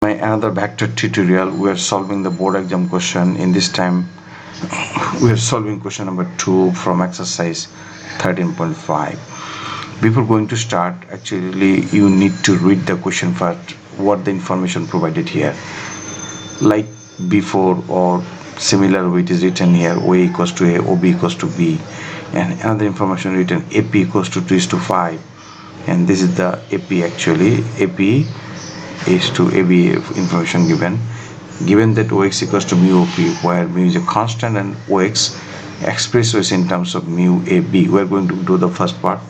My another vector tutorial. We are solving the board exam question. In this time we are solving question number 2 from exercise 13.5. Before going to start, actually you need to read the question first, what the information provided here. Like before or similar way, it is written here OA equals to A, OB equals to B, and another information written AP equals to 2:5, and this is the AP. Actually AP is to AB information given that OX equals to mu OP, where mu is a constant and OX expressed in terms of mu AB. We are going to do the first part.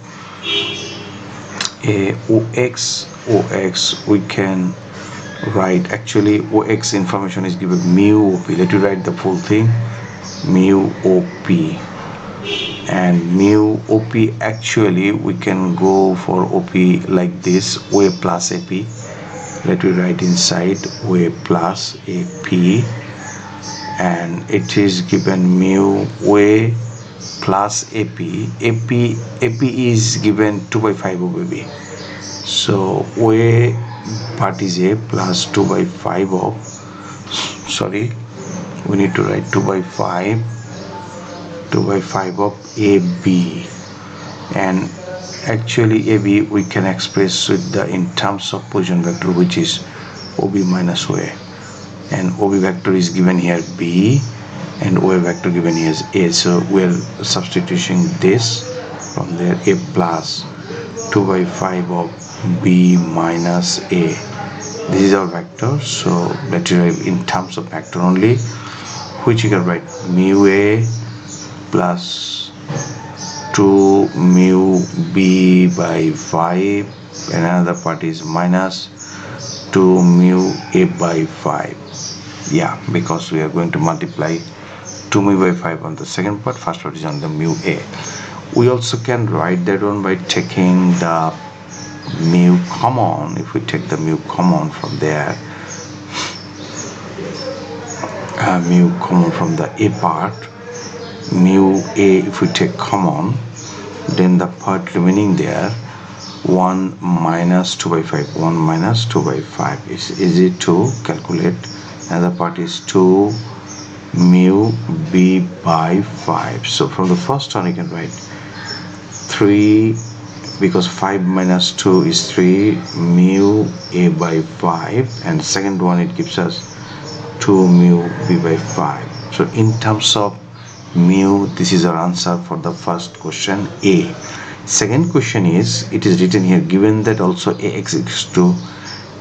OX we can write, actually OX information is given mu OP. Let me write the full thing, mu OP, and mu OP actually we can go for OP like this, OA plus AP. Let me write inside OA plus AP, and it is given mu OA plus AP. AP is given 2/5 of AB. So OA part is A plus 2/5 of, sorry, we need to write 2/5 of AB, and actually AB we can express with the in terms of position vector, which is OB minus OA, and OB vector is given here B and OA vector given here is A. So we are substituting this from there, A plus 2/5 of B minus A. This is our vector, so let's write in terms of vector only, which you can write mu A plus 2 mu B by 5, and another part is minus 2 mu A by 5. Yeah, because we are going to multiply 2 mu by 5 on the second part, first part is on the mu A. We also can write that one by taking the mu common. If we take the mu common from there, mu common from the A part, mu A if we take common, then the part remaining there, 1 minus 2/5, 1 minus 2/5 is easy to calculate. Another part is 2 mu B by 5. So from the first one you can write 3, because 5 minus 2 is 3 mu A by 5, and second one it gives us 2 mu B by 5. So in terms of mu, this is our answer for the first question A. Second question is, it is written here, given that also AX equals to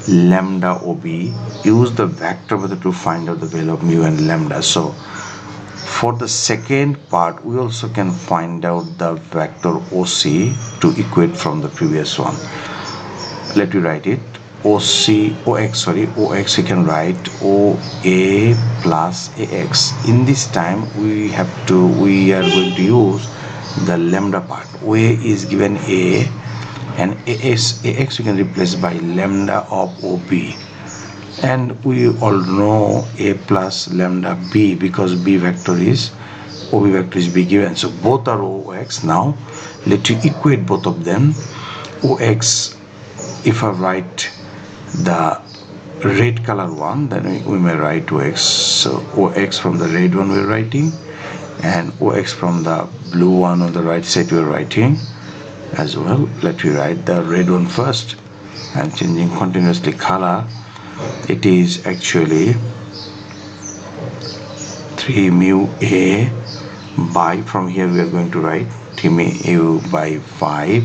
lambda OB, use the vector method to find out the value of mu and lambda. So for the second part we also can find out the vector OC to equate from the previous one. Let me write it. OX we can write OA plus AX. In this time we are going to use the lambda part. OA is given A, and AX we can replace by lambda of OB, and we all know A plus lambda B, because B vector is OB vector is B given, so both are OX. Now let you equate both of them. OX, if I write the red color one, then we may write OX. So OX from the red one we're writing, and OX from the blue one on the right side we're writing as well. Let me write the red one first, and changing continuously color. It is actually 3 mu A by, from here we are going to write 3 mu by 5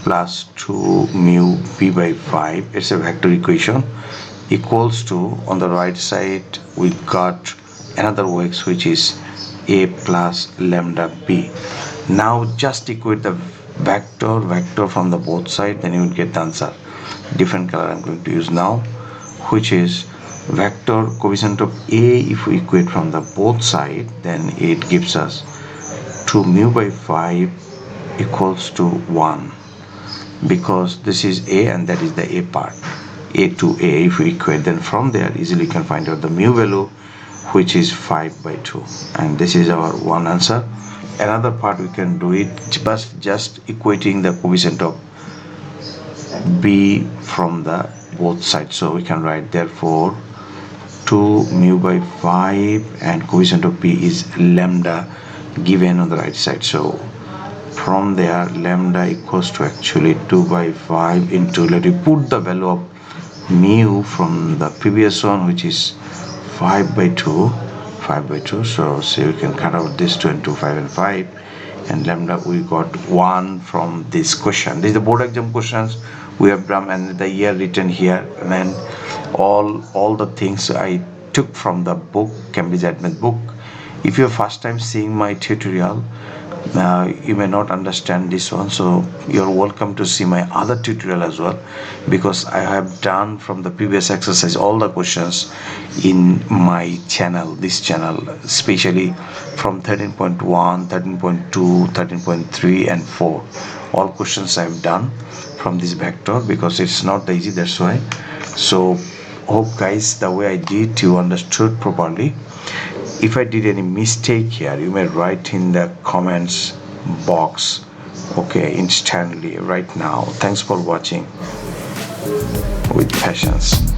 plus 2 mu B by 5. It's a vector equation, equals to, on the right side we got another OX, which is A plus lambda B. Now just equate the vector from the both sides, then you will get the answer. Different color I'm going to use now, which is vector coefficient of A. If we equate from the both sides, then it gives us 2 mu by 5 equals to 1, because this is A and that is the A part, A to A. If we equate, then from there easily can find out the mu value, which is 5/2, and this is our one answer. Another part we can do it just equating the coefficient of B from the both sides. So we can write therefore 2 mu by 5 and coefficient of p is lambda given on the right side. So from there lambda equals to actually 2 by 5 into, let me put the value of mu from the previous one, which is 5 by 2. So you can cut out this 2 and 2, 5 and 5, and lambda we got 1 from this question. This is the board exam questions we have done, and the year written here, and then all the things I took from the book, Cambridge Admit book. If you're first time seeing my tutorial, you may not understand this one, so you're welcome to see my other tutorial as well, because I have done from the previous exercise all the questions in my channel, this channel, especially from 13.1, 13.2, 13.3 and 4. All questions I've done from this vector, because it's not easy, that's why. So hope guys the way I did you understood properly. If I did any mistake here, you may write in the comments box, okay, instantly right now. Thanks for watching with patience.